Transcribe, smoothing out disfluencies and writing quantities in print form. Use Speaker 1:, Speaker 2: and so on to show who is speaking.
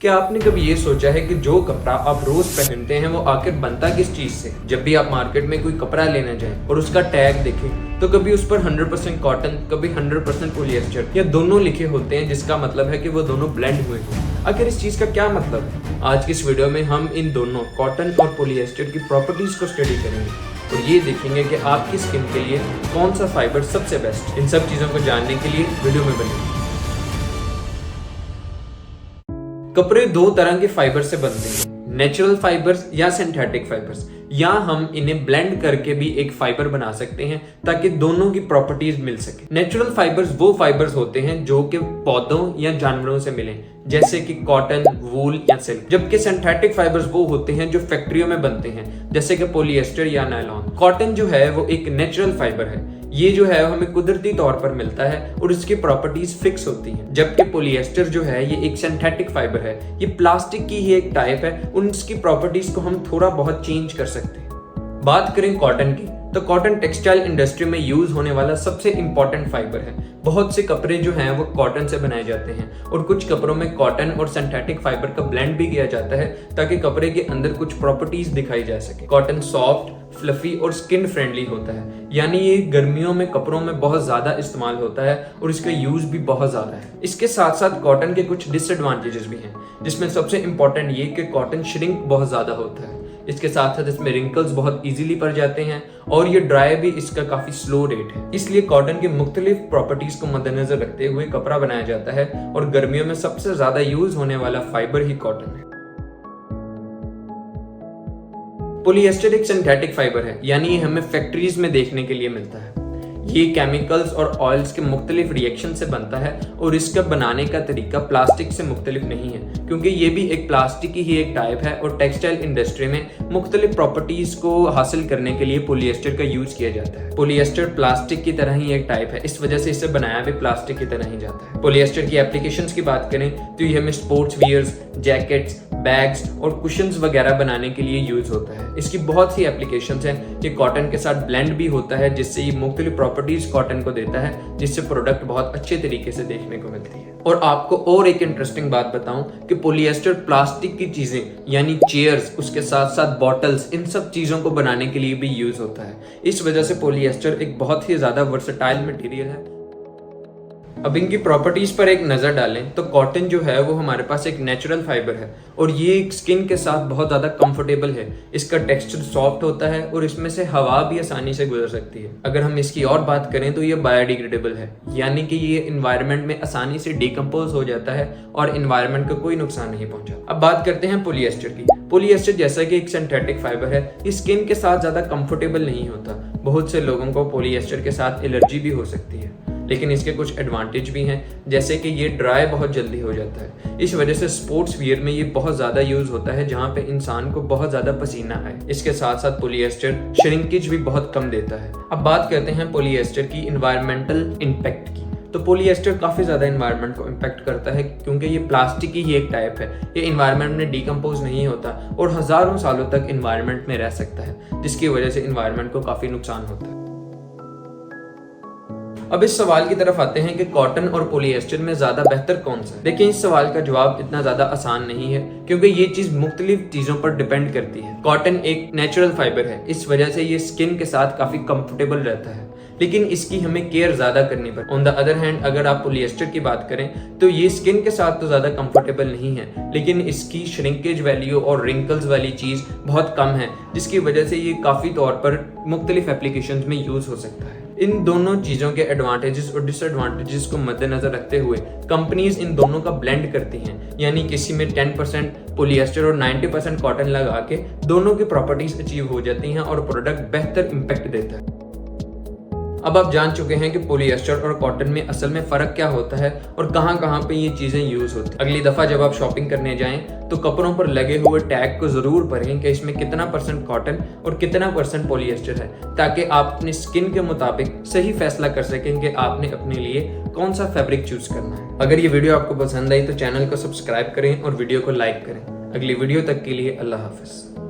Speaker 1: क्या आपने कभी ये सोचा है कि जो कपड़ा आप रोज पहनते हैं वो आखिर बनता किस चीज से? जब भी आप मार्केट में कोई कपड़ा लेने जाएं और उसका टैग देखें तो कभी उस पर 100% कॉटन, कभी 100% पॉलिएस्टर या दोनों लिखे होते हैं, जिसका मतलब है कि वो दोनों ब्लेंड हुए हैं। आखिर इस चीज का क्या मतलब है? आज की इस वीडियो में हम इन दोनों कॉटन और पॉलिएस्टर की प्रॉपर्टीज को स्टडी करेंगे और ये देखेंगे कि आपकी स्किन के लिए कौन सा फाइबर सबसे बेस्ट। इन सब चीजों को जानने के लिए वीडियो में बने। कपड़े दो तरह के फाइबर से बनते हैं, नेचुरल फाइबर्स या सिंथेटिक फाइबर्स, या हम इन्हें ब्लेंड करके भी एक फाइबर बना सकते हैं ताकि दोनों की प्रॉपर्टीज मिल सके। नेचुरल फाइबर्स वो फाइबर्स होते हैं जो कि पौधों या जानवरों से मिले, जैसे कि कॉटन, वूल या सिल्क, जबकि सिंथेटिक फाइबर्स वो होते हैं जो फैक्ट्रियों में बनते हैं, जैसे कि पॉलिएस्टर या नायलॉन। कॉटन जो है वो एक नेचुरल फाइबर है, ये जो है हमें कुदरती तौर पर मिलता है और इसकी प्रॉपर्टीज फिक्स होती हैं। जबकि पॉलिएस्टर जो है ये एक सिंथेटिक फाइबर है, ये प्लास्टिक की ही एक टाइप है और इसकी प्रॉपर्टीज को हम थोड़ा बहुत चेंज कर सकते हैं। बात करें कॉटन की, तो कॉटन टेक्सटाइल इंडस्ट्री में यूज होने वाला सबसे इंपॉर्टेंट फाइबर है। बहुत से कपड़े जो हैं वो कॉटन से बनाए जाते हैं और कुछ कपड़ों में कॉटन और सिंथेटिक फाइबर का ब्लेंड भी किया जाता है ताकि कपड़े के अंदर कुछ प्रॉपर्टीज दिखाई जा सके। कॉटन सॉफ्ट, फ्लफी और स्किन फ्रेंडली होता है, यानी ये गर्मियों में कपड़ों में बहुत ज्यादा इस्तेमाल होता है और इसका यूज भी बहुत ज्यादा है। इसके साथ साथ कॉटन के कुछ डिसएडवांटेजेस भी हैं, जिसमें सबसे इंपॉर्टेंट ये कि कॉटन श्रिंक बहुत ज्यादा होता है। इसके साथ साथ इसमें रिंकल्स बहुत इजीली पड़ जाते हैं और ये ड्राई भी इसका काफी स्लो रेट है। इसलिए कॉटन की मुख्तलिफ प्रॉपर्टीज को मद्देनजर रखते हुए कपड़ा बनाया जाता है और गर्मियों में सबसे ज्यादा यूज होने वाला फाइबर ही कॉटन है। पॉलिएस्टर एक सिंथेटिक फाइबर है, यानी ये हमें फैक्ट्रीज में देखने के लिए मिलता है। ये केमिकल्स और ऑयल्स के मुख्तलिफ रिएक्शन से बनता है और इसका बनाने का तरीका प्लास्टिक से मुख्तलिफ नहीं है, क्योंकि ये भी एक प्लास्टिक की ही एक टाइप है और टेक्सटाइल इंडस्ट्री में मुख्तलिफ प्रॉपर्टीज को हासिल करने के लिए पॉलिएस्टर का यूज किया जाता है। पॉलिएस्टर प्लास्टिक की तरह ही एक टाइप है, इस वजह से इसे बनाया भी प्लास्टिक की तरह ही जाता है। पॉलिएस्टर की एप्लीकेशंस की बात करें तो ये हमें स्पोर्ट्स वियर्स, जैकेट्स, बैग्स और कुशन्स वगैरह बनाने के लिए यूज होता है। इसकी बहुत सी एप्लीकेशंस हैं। ये कॉटन के साथ ब्लेंड भी होता है, जिससे ये मुख्तलिफ प्रॉपर्टीज कॉटन को देता है, जिससे प्रोडक्ट बहुत अच्छे तरीके से देखने को मिलती है। और आपको और एक इंटरेस्टिंग बात बताऊं कि पॉलिएस्टर प्लास्टिक की चीजें यानी चेयर्स, उसके साथ साथ बॉटल्स, इन सब चीजों को बनाने के लिए भी यूज होता है। इस वजह से पॉलिएस्टर एक बहुत ही ज्यादा वर्सेटाइल मटेरियल है। अब इनकी प्रॉपर्टीज पर एक नजर डालें तो कॉटन जो है वो हमारे पास एक नेचुरल फाइबर है और ये स्किन के साथ बहुत ज्यादा कंफर्टेबल है। इसका टेक्सचर सॉफ्ट होता है और इसमें से हवा भी आसानी से गुजर सकती है। अगर हम इसकी और बात करें तो ये बायोडिग्रेडेबल है, यानी कि ये एनवायरनमेंट में आसानी से डिकम्पोज हो जाता है और एनवायरनमेंट को कोई नुकसान नहीं पहुंचाता। अब बात करते हैं पॉलिएस्टर की। पॉलिएस्टर जैसा कि एक सिंथेटिक फाइबर है, ये स्किन के साथ ज्यादा कंफर्टेबल नहीं होता। बहुत से लोगों को पॉलिएस्टर के साथ एलर्जी भी हो सकती है, लेकिन इसके कुछ एडवांटेज भी हैं, जैसे कि ये ड्राई बहुत जल्दी हो जाता है। इस वजह से स्पोर्ट्स वियर में ये बहुत ज्यादा यूज होता है, जहां पे इंसान को बहुत ज्यादा पसीना आए। इसके साथ साथ पॉलिएस्टर श्रिंकेज भी बहुत कम देता है। अब बात करते हैं पॉलिएस्टर की इन्वायरमेंटल इम्पैक्ट की। तो पॉलिएस्टर काफी ज्यादा इन्वायरमेंट को इम्पैक्ट करता है, क्योंकि ये प्लास्टिक की ही एक टाइप है। ये इन्वायरमेंट में डिकम्पोज नहीं होता और हजारों सालों तक इन्वायरमेंट में रह सकता है, जिसकी वजह से इन्वायरमेंट को काफी नुकसान होता है। अब इस सवाल की तरफ आते हैं कि कॉटन और पॉलिएस्टर में ज्यादा बेहतर कौन सा है। देखिए, इस सवाल का जवाब इतना ज्यादा आसान नहीं है, क्योंकि ये चीज मुख्तलिफ चीजों पर डिपेंड करती है। कॉटन एक नेचुरल फाइबर है, इस वजह से ये स्किन के साथ काफी कंफर्टेबल रहता है, लेकिन इसकी हमें केयर ज्यादा करनी पड़ती है। ऑन द अदर हैंड, अगर आप पॉलिएस्टर की बात करें तो ये स्किन के साथ तो ज्यादा कंफर्टेबल नहीं है, लेकिन इसकी श्रिंकेज वैल्यू और रिंकल्स वाली चीज बहुत कम है, जिसकी वजह से ये काफी तौर पर मुख्तलिफ एप्लीकेशंस में यूज हो सकता है। इन दोनों चीजों के एडवांटेजेस और डिसएडवांटेजेस को मद्देनजर रखते हुए कंपनीज इन दोनों का ब्लेंड करती हैं, यानी किसी में 10% पॉलिएस्टर और 90% कॉटन लगा के दोनों की प्रॉपर्टीज अचीव हो जाती हैं और प्रोडक्ट बेहतर इंपैक्ट देता है। अब आप जान चुके हैं कि पॉलिएस्टर और कॉटन में असल में फर्क क्या होता है और कहां पे ये चीजें यूज होती हैं। अगली दफा जब आप शॉपिंग करने जाएं तो कपड़ों पर लगे हुए टैग को जरूर पढ़ें कि इसमें कितना % कॉटन और कितना % पॉलिएस्टर है, ताकि आप अपनी स्किन के मुताबिक सही फैसला कर सकें कि आपने अपने लिए कौन सा फैब्रिक चूज करना है। अगर ये वीडियो आपको पसंद आई तो चैनल को सब्सक्राइब करें और वीडियो को लाइक करें। अगली वीडियो तक के लिए अल्लाह हाफिज।